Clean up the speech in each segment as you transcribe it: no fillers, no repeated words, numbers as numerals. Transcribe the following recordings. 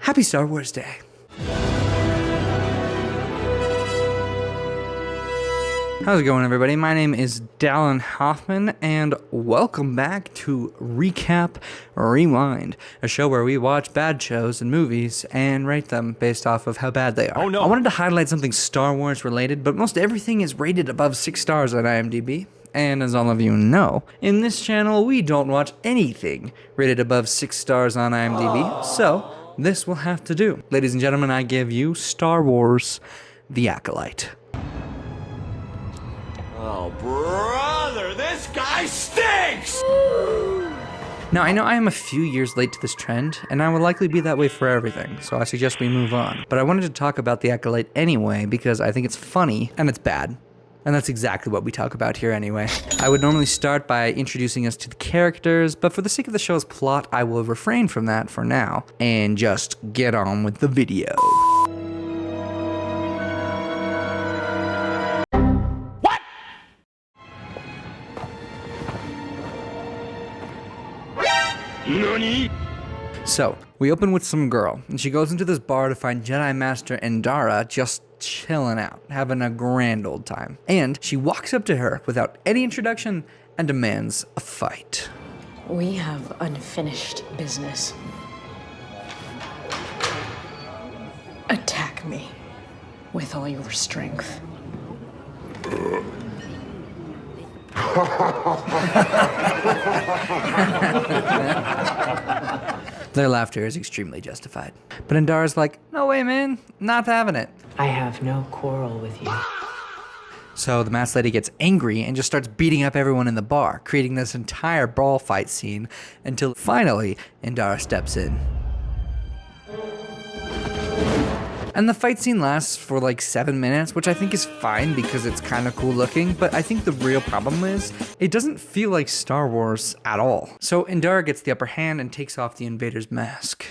Happy Star Wars Day. How's it going, everybody? My name is Dallin Hoffman, and welcome back to Recap Rewind, a show where we watch bad shows and movies and rate them based off of how bad they are. Oh no! I wanted to highlight something Star Wars related, but most everything is rated above 6 stars on IMDb. And as all of you know, in this channel, we don't watch anything rated above 6 stars on IMDb, so this will have to do. Ladies and gentlemen, I give you Star Wars: The Acolyte. Oh, brother, this guy stinks! Now, I know I am a few years late to this trend, and I will likely be that way for everything, so I suggest we move on. But I wanted to talk about The Acolyte anyway, because I think it's funny, and it's bad. And that's exactly what we talk about here anyway. I would normally start by introducing us to the characters, but for the sake of the show's plot, I will refrain from that for now, and just get on with the video. Nani? So, we open with some girl, and she goes into this bar to find Jedi Master Endara just chilling out, having a grand old time. And she walks up to her without any introduction and demands a fight. We have unfinished business. Attack me with all your strength. Their laughter is extremely justified. But Endara's like, no way, man, not having it. I have no quarrel with you. So the masked lady gets angry and just starts beating up everyone in the bar, creating this entire brawl fight scene until finally Endara steps in. And the fight scene lasts for like 7 minutes, which I think is fine because it's kind of cool looking, but I think the real problem is it doesn't feel like Star Wars at all. So Endara gets the upper hand and takes off the invader's mask.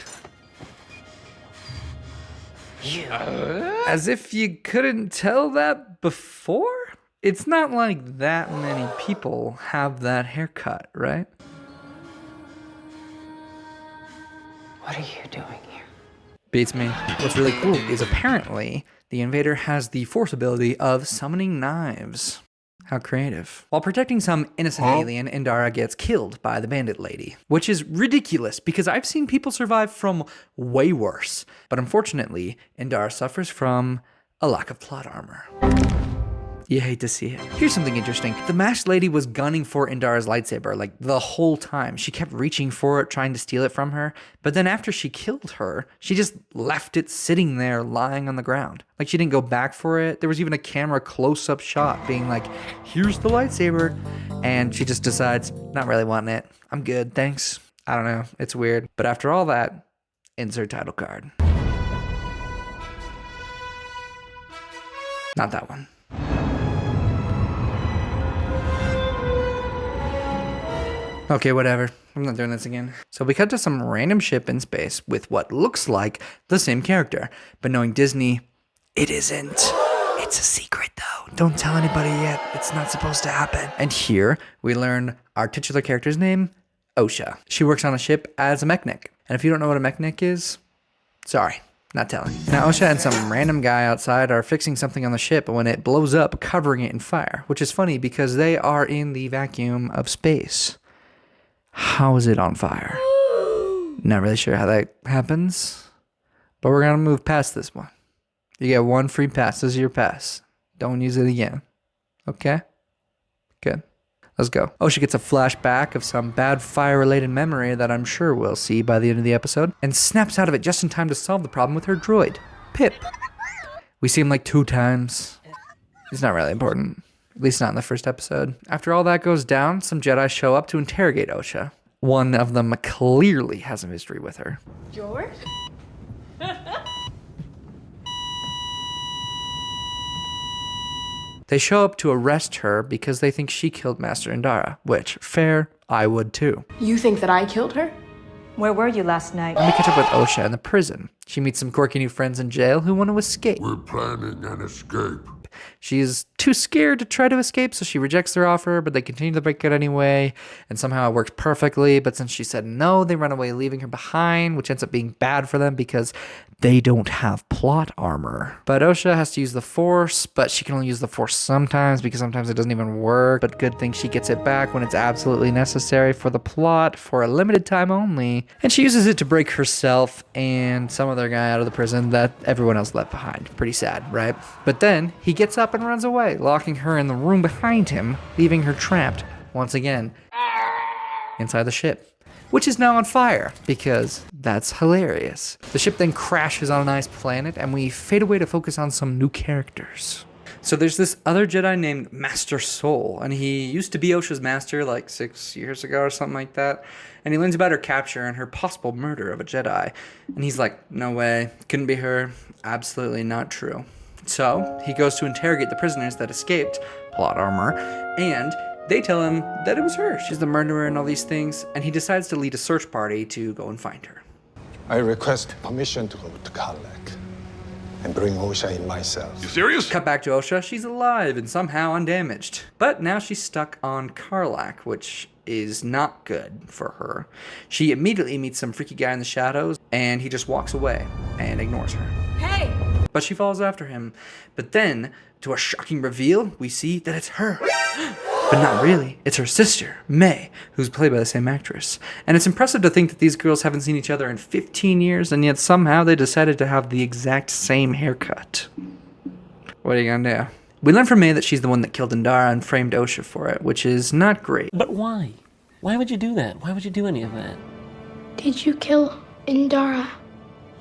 As if you couldn't tell that before? It's not like that many people have that haircut, right? What are you doing here? Beats me. What's really cool is apparently the invader has the force ability of summoning knives. How creative. While protecting some innocent alien, Endara gets killed by the bandit lady, which is ridiculous because I've seen people survive from way worse. But unfortunately, Endara suffers from a lack of plot armor. You hate to see it. Here's something interesting. The masked lady was gunning for Endara's lightsaber like the whole time. She kept reaching for it, trying to steal it from her. But then after she killed her, she just left it sitting there lying on the ground. Like she didn't go back for it. There was even a camera close-up shot being like, here's the lightsaber. And she just decides, not really wanting it. I'm good, thanks. I don't know, it's weird. But after all that, insert title card. Not that one. Okay, whatever. I'm not doing this again. So we cut to some random ship in space with what looks like the same character. But knowing Disney, it isn't. It's a secret though. Don't tell anybody yet. It's not supposed to happen. And here we learn our titular character's name, Osha. She works on a ship as a mechanic. And if you don't know what a mechanic is, sorry, not telling. Now Osha and some random guy outside are fixing something on the ship when it blows up, covering it in fire. Which is funny because they are in the vacuum of space. How is it on fire? Not really sure how that happens, but we're gonna move past this one. You get one free pass. This is your pass. Don't use it again. Okay? Good. Let's go. Osha gets a flashback of some bad fire-related memory that I'm sure we'll see by the end of the episode, and snaps out of it just in time to solve the problem with her droid, Pip. We see him like 2 times. It's not really important. At least not in the first episode. After all that goes down, some Jedi show up to interrogate Osha. One of them clearly has a mystery with her. George? They show up to arrest her because they think she killed Master Endara, which, fair, I would too. You think that I killed her? Where were you last night? Then we catch up with Osha in the prison. She meets some quirky new friends in jail who want to escape. We're planning an escape. She's too scared to try to escape, so she rejects their offer, but they continue the breakout anyway, and somehow it works perfectly. But since she said no, they run away, leaving her behind, which ends up being bad for them because they don't have plot armor. But Osha has to use the Force, but she can only use the Force sometimes because sometimes it doesn't even work. But good thing she gets it back when it's absolutely necessary for the plot for a limited time only. And she uses it to break herself and some other guy out of the prison that everyone else left behind. Pretty sad, right? But then he gets up and runs away, locking her in the room behind him, leaving her trapped once again inside the ship, which is now on fire because that's hilarious. The ship then crashes on an ice planet and we fade away to focus on some new characters. So there's this other Jedi named Master Soul, and he used to be Osha's master like 6 years ago or something like that. And he learns about her capture and her possible murder of a Jedi. And he's like, no way, couldn't be her, absolutely not true. So he goes to interrogate the prisoners that escaped, plot armor, and they tell him that it was her. She's the murderer and all these things, and he decides to lead a search party to go and find her. I request permission to go to Karlak and bring Osha in myself. You serious? Cut back to Osha. She's alive and somehow undamaged. But now she's stuck on Karlak, which is not good for her. She immediately meets some freaky guy in the shadows, and he just walks away and ignores her. Hey! But she follows after him. But then, to a shocking reveal, we see that it's her. But not really. It's her sister, May, who's played by the same actress. And it's impressive to think that these girls haven't seen each other in 15 years, and yet somehow they decided to have the exact same haircut. What are you gonna do? We learn from May that she's the one that killed Indara and framed Osha for it, which is not great. But why? Why would you do that? Why would you do any of that? Did you kill Indara?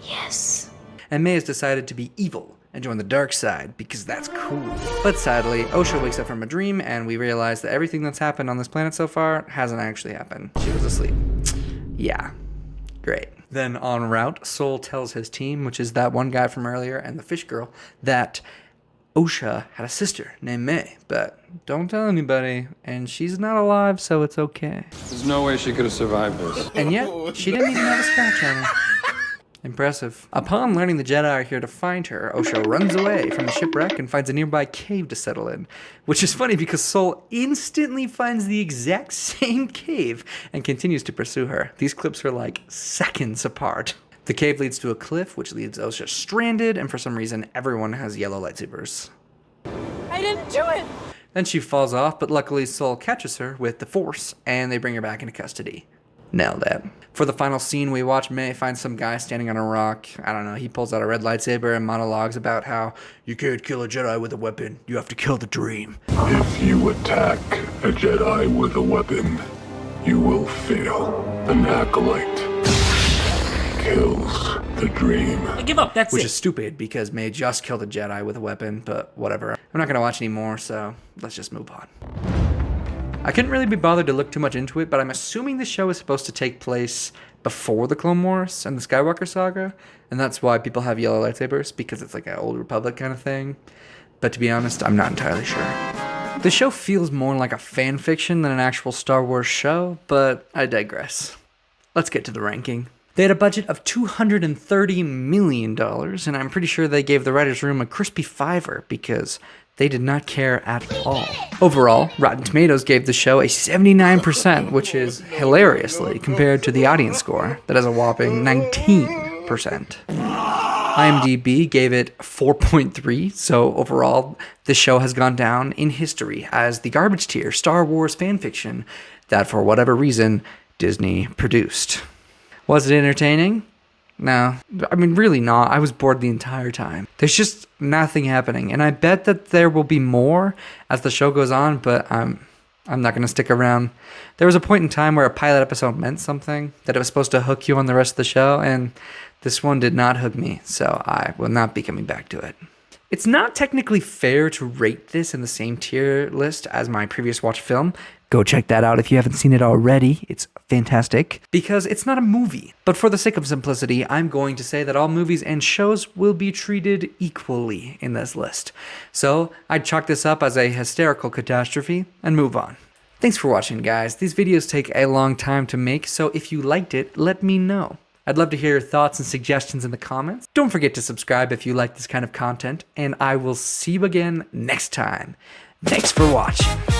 Yes. And May has decided to be evil and join the dark side because that's cool. But sadly, Osha wakes up from a dream and we realize that everything that's happened on this planet so far hasn't actually happened. She was asleep. Yeah, great. Then en route, Soul tells his team, which is that one guy from earlier and the fish girl, that Osha had a sister named May, but don't tell anybody, and she's not alive, so it's okay. There's no way she could have survived this. And yet, she didn't even have a scratch on her. Impressive. Upon learning the Jedi are here to find her, Osha runs away from the shipwreck and finds a nearby cave to settle in. Which is funny because Soul instantly finds the exact same cave and continues to pursue her. These clips are like seconds apart. The cave leads to a cliff, which leaves Osha stranded, and for some reason, everyone has yellow lightsabers. I didn't do it! Then she falls off, but luckily Soul catches her with the Force, and they bring her back into custody. Nailed it. For the final scene, we watch May find some guy standing on a rock. I don't know, he pulls out a red lightsaber and monologues about how you can't kill a Jedi with a weapon, you have to kill the dream. If you attack a Jedi with a weapon, you will fail. An Acolyte kills the dream. I give up, that's Which it. is stupid because May just killed a Jedi with a weapon, but whatever. I'm not going to watch anymore, so let's just move on. I couldn't really be bothered to look too much into it, but I'm assuming the show is supposed to take place before the Clone Wars and the Skywalker saga, and that's why people have yellow lightsabers, because it's like an Old Republic kind of thing. But to be honest, I'm not entirely sure. The show feels more like a fan fiction than an actual Star Wars show, but I digress. Let's get to the ranking. They had a budget of $230 million, and I'm pretty sure they gave the writer's room a crispy $5 because they did not care at all. Overall, Rotten Tomatoes gave the show a 79%, which is hilariously compared to the audience score that has a whopping 19%. IMDb gave it 4.3, so overall, the show has gone down in history as the garbage tier Star Wars fanfiction that, for whatever reason, Disney produced. Was it entertaining? No, I mean, really not. I was bored the entire time. There's just nothing happening, and I bet that there will be more as the show goes on, but I'm not going to stick around. There was a point in time where a pilot episode meant something, that it was supposed to hook you on the rest of the show, and this one did not hook me, so I will not be coming back to it. It's not technically fair to rate this in the same tier list as my previous watch film. Go check that out if you haven't seen it already. It's fantastic. Because it's not a movie. But for the sake of simplicity, I'm going to say that all movies and shows will be treated equally in this list. So I'd chalk this up as a hysterical catastrophe and move on. Thanks for watching, guys. These videos take a long time to make, so if you liked it, let me know. I'd love to hear your thoughts and suggestions in the comments. Don't forget to subscribe if you like this kind of content, and I will see you again next time. Thanks for watching.